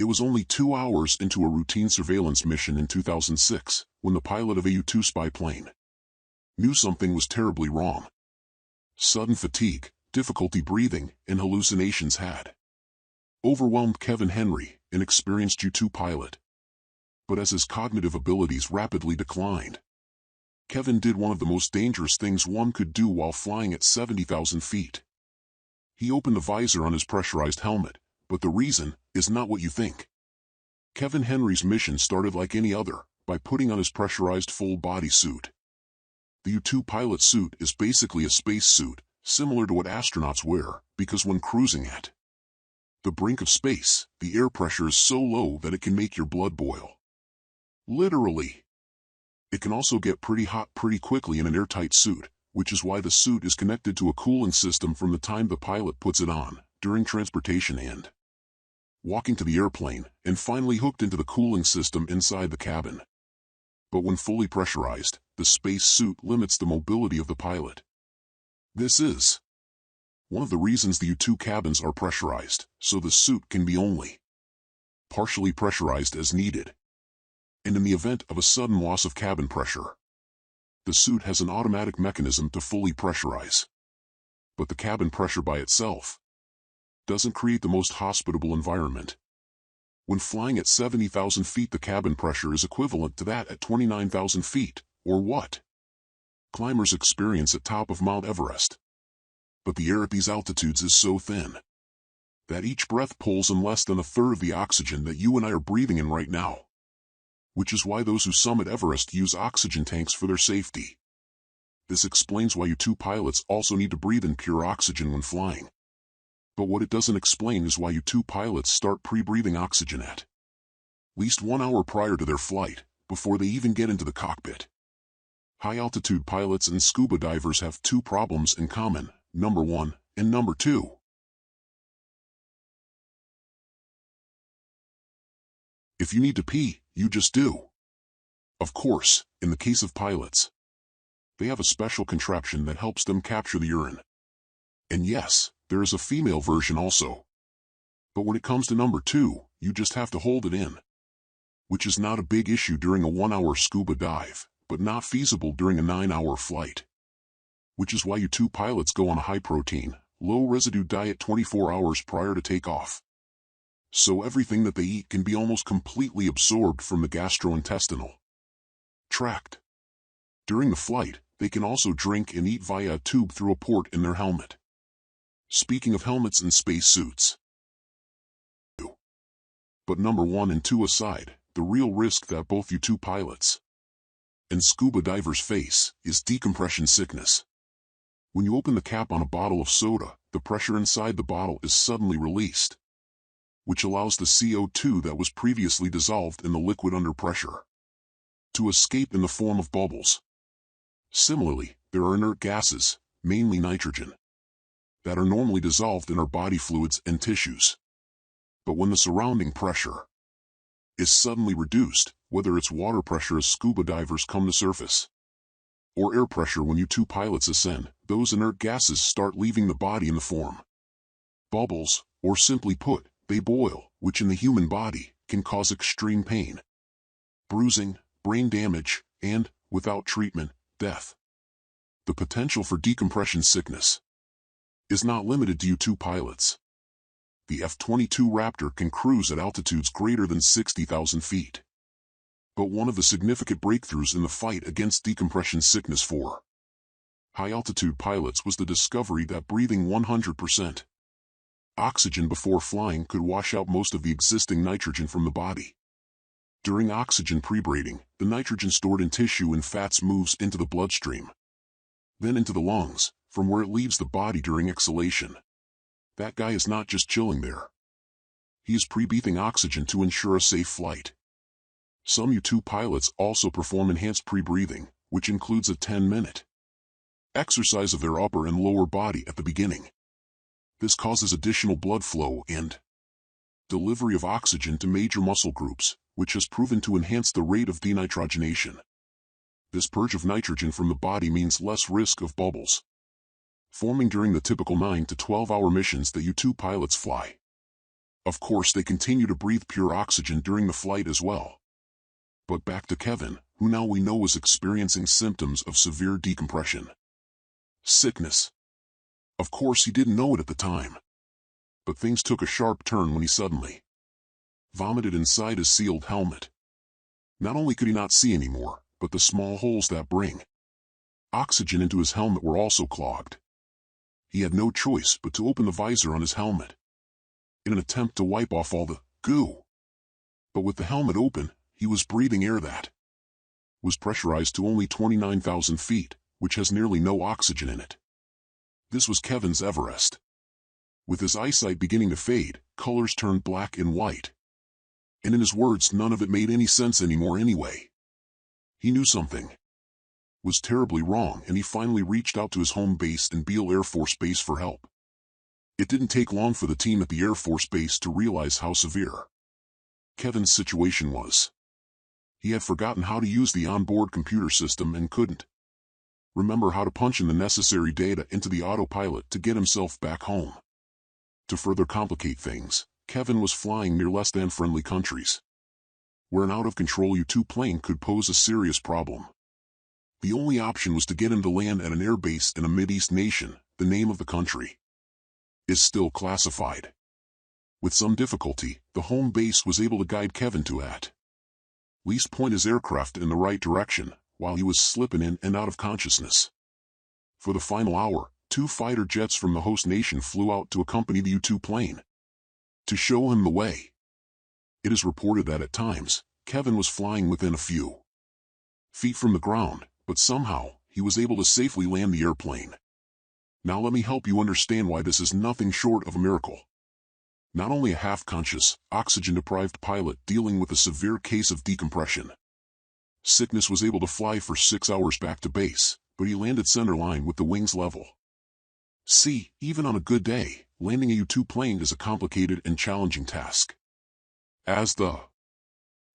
It was only 2 hours into a routine surveillance mission in 2006 when the pilot of a U-2 spy plane knew something was terribly wrong. Sudden fatigue, difficulty breathing, and hallucinations had overwhelmed Kevin Henry, an experienced U-2 pilot. But as his cognitive abilities rapidly declined, Kevin did one of the most dangerous things one could do while flying at 70,000 feet. He opened the visor on his pressurized helmet, but the reason is not what you think. Kevin Henry's mission started like any other, by putting on his pressurized full-body suit. The U-2 pilot suit is basically a space suit, similar to what astronauts wear, because when cruising at the brink of space, the air pressure is so low that it can make your blood boil. Literally. It can also get pretty hot pretty quickly in an airtight suit, which is why the suit is connected to a cooling system from the time the pilot puts it on, during transportation and walking to the airplane, and finally hooked into the cooling system inside the cabin. But when fully pressurized, the space suit limits the mobility of the pilot. This is one of the reasons the U-2 cabins are pressurized, so the suit can be only partially pressurized as needed. And in the event of a sudden loss of cabin pressure, the suit has an automatic mechanism to fully pressurize. But the cabin pressure by itself doesn't create the most hospitable environment. When flying at 70,000 feet, the cabin pressure is equivalent to that at 29,000 feet, or what climbers experience at top of Mount Everest. But the air at these altitudes is so thin that each breath pulls in less than a third of the oxygen that you and I are breathing in right now. Which is why those who summit Everest use oxygen tanks for their safety. This explains why U-2 pilots also need to breathe in pure oxygen when flying. But what it doesn't explain is why U-2 pilots start pre-breathing oxygen at least 1 hour prior to their flight, before they even get into the cockpit. High-altitude pilots and scuba divers have two problems in common, number 1 and number 2. If you need to pee, you just do. Of course, in the case of pilots, they have a special contraption that helps them capture the urine. And yes, there is a female version also. But when it comes to number 2, you just have to hold it in. Which is not a big issue during a 1-hour scuba dive, but not feasible during a 9-hour flight. Which is why U-2 pilots go on a high-protein, low-residue diet 24 hours prior to takeoff. So everything that they eat can be almost completely absorbed from the gastrointestinal tract. During the flight, they can also drink and eat via a tube through a port in their helmet. Speaking of helmets and space suits. But number 1 and 2 aside, the real risk that both U-2 pilots and scuba divers face is decompression sickness. When you open the cap on a bottle of soda, the pressure inside the bottle is suddenly released, which allows the CO2 that was previously dissolved in the liquid under pressure to escape in the form of bubbles. Similarly, there are inert gases, mainly nitrogen, that are normally dissolved in our body fluids and tissues. But when the surrounding pressure is suddenly reduced, whether it's water pressure as scuba divers come to surface, or air pressure when U-2 pilots ascend, those inert gases start leaving the body in the form bubbles, or simply put, they boil, which in the human body can cause extreme pain, bruising, brain damage, and, without treatment, death. The potential for decompression sickness is not limited to U-2 pilots. The F-22 Raptor can cruise at altitudes greater than 60,000 feet. But one of the significant breakthroughs in the fight against decompression sickness for high-altitude pilots was the discovery that breathing 100% oxygen before flying could wash out most of the existing nitrogen from the body. During oxygen pre-breathing, the nitrogen stored in tissue and fats moves into the bloodstream, then into the lungs, from where it leaves the body during exhalation. That guy is not just chilling there. He is pre-breathing oxygen to ensure a safe flight. Some U-2 pilots also perform enhanced pre-breathing, which includes a 10-minute exercise of their upper and lower body at the beginning. This causes additional blood flow and delivery of oxygen to major muscle groups, which has proven to enhance the rate of denitrogenation. This purge of nitrogen from the body means less risk of bubbles forming during the typical 9 to 12-hour missions that U-2 pilots fly. Of course, they continue to breathe pure oxygen during the flight as well. But back to Kevin, who now we know was experiencing symptoms of severe decompression. Sickness. Of course, he didn't know it at the time. But things took a sharp turn when he suddenly vomited inside his sealed helmet. Not only could he not see anymore, but the small holes that bring oxygen into his helmet were also clogged. He had no choice but to open the visor on his helmet in an attempt to wipe off all the goo. But with the helmet open, he was breathing air that was pressurized to only 29,000 feet, which has nearly no oxygen in it. This was Kevin's Everest. With his eyesight beginning to fade, colors turned black and white. And in his words, none of it made any sense anymore anyway. He knew something was terribly wrong, and he finally reached out to his home base in Beale Air Force Base for help. It didn't take long for the team at the Air Force Base to realize how severe Kevin's situation was. He had forgotten how to use the onboard computer system and couldn't remember how to punch in the necessary data into the autopilot to get himself back home. To further complicate things, Kevin was flying near less than friendly countries, where an out-of-control U-2 plane could pose a serious problem. The only option was to get him to land at an airbase in a Mideast nation. The name of the country is still classified. With some difficulty, the home base was able to guide Kevin to at least point his aircraft in the right direction, while he was slipping in and out of consciousness. For the final hour, 2 fighter jets from the host nation flew out to accompany the U-2 plane to show him the way. It is reported that at times, Kevin was flying within a few feet from the ground, but somehow, he was able to safely land the airplane. Now let me help you understand why this is nothing short of a miracle. Not only a half-conscious, oxygen-deprived pilot dealing with a severe case of decompression sickness was able to fly for 6 hours back to base, but he landed centerline with the wings level. See, even on a good day, landing a U-2 plane is a complicated and challenging task. As the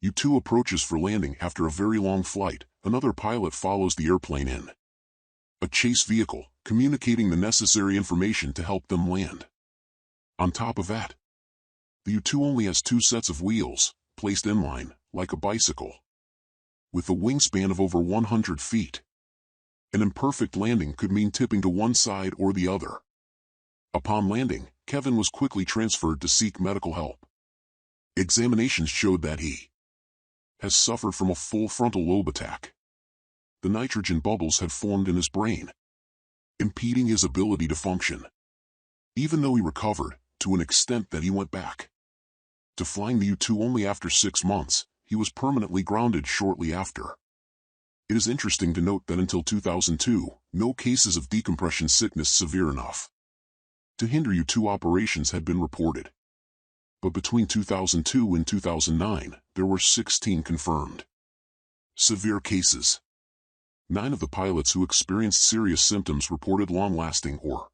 U-2 approaches for landing after a very long flight, another pilot follows the airplane in a chase vehicle, communicating the necessary information to help them land. On top of that, the U-2 only has 2 sets of wheels, placed inline, like a bicycle, with a wingspan of over 100 feet. An imperfect landing could mean tipping to one side or the other. Upon landing, Kevin was quickly transferred to seek medical help. Examinations showed that he has suffered from a full frontal lobe attack. The nitrogen bubbles had formed in his brain, impeding his ability to function. Even though he recovered, to an extent that he went back to flying the U-2 only after 6 months, he was permanently grounded shortly after. It is interesting to note that until 2002, no cases of decompression sickness severe enough to hinder U-2 operations had been reported. But between 2002 and 2009, there were 16 confirmed severe cases. 9 of the pilots who experienced serious symptoms reported long-lasting or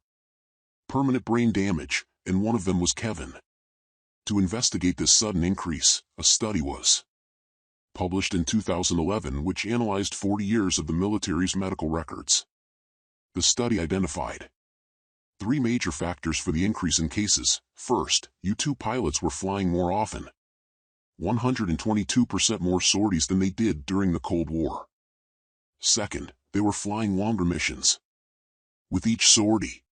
permanent brain damage, and one of them was Kevin. To investigate this sudden increase, a study was published in 2011 which analyzed 40 years of the military's medical records. The study identified 3 major factors for the increase in cases. First, U-2 pilots were flying more often, 122% more sorties than they did during the Cold War. Second, they were flying longer missions with each sortie.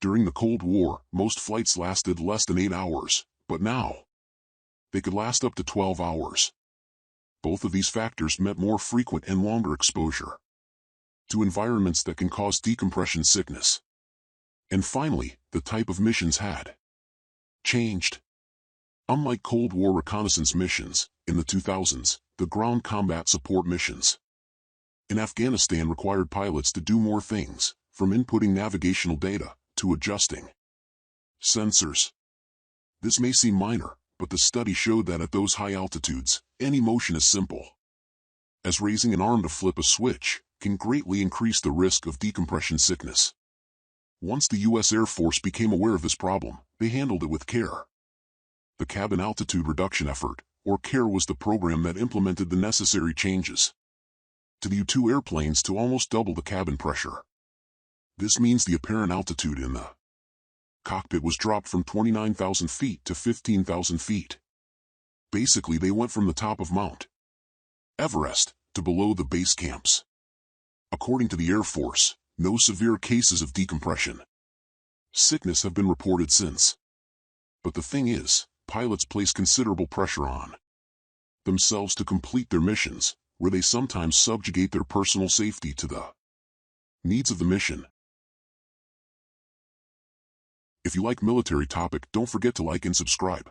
During the Cold War, most flights lasted less than 8 hours, but now they could last up to 12 hours. Both of these factors meant more frequent and longer exposure to environments that can cause decompression sickness. And finally, the type of missions had changed. Unlike Cold War reconnaissance missions, in the 2000s, the ground combat support missions in Afghanistan required pilots to do more things, from inputting navigational data to adjusting sensors. This may seem minor, but the study showed that at those high altitudes, any motion as simple as raising an arm to flip a switch can greatly increase the risk of decompression sickness. Once the U.S. Air Force became aware of this problem, they handled it with care. The Cabin Altitude Reduction Effort, or CARE, was the program that implemented the necessary changes to the U-2 airplanes to almost double the cabin pressure. This means the apparent altitude in the Cockpit was dropped from 29,000 feet to 15,000 feet. Basically, they went from the top of Mount Everest to below the base camps. According to the Air Force, no severe cases of decompression sickness have been reported since. But the thing is, pilots place considerable pressure on themselves to complete their missions, where they sometimes subjugate their personal safety to the needs of the mission. If you like military topic, don't forget to like and subscribe.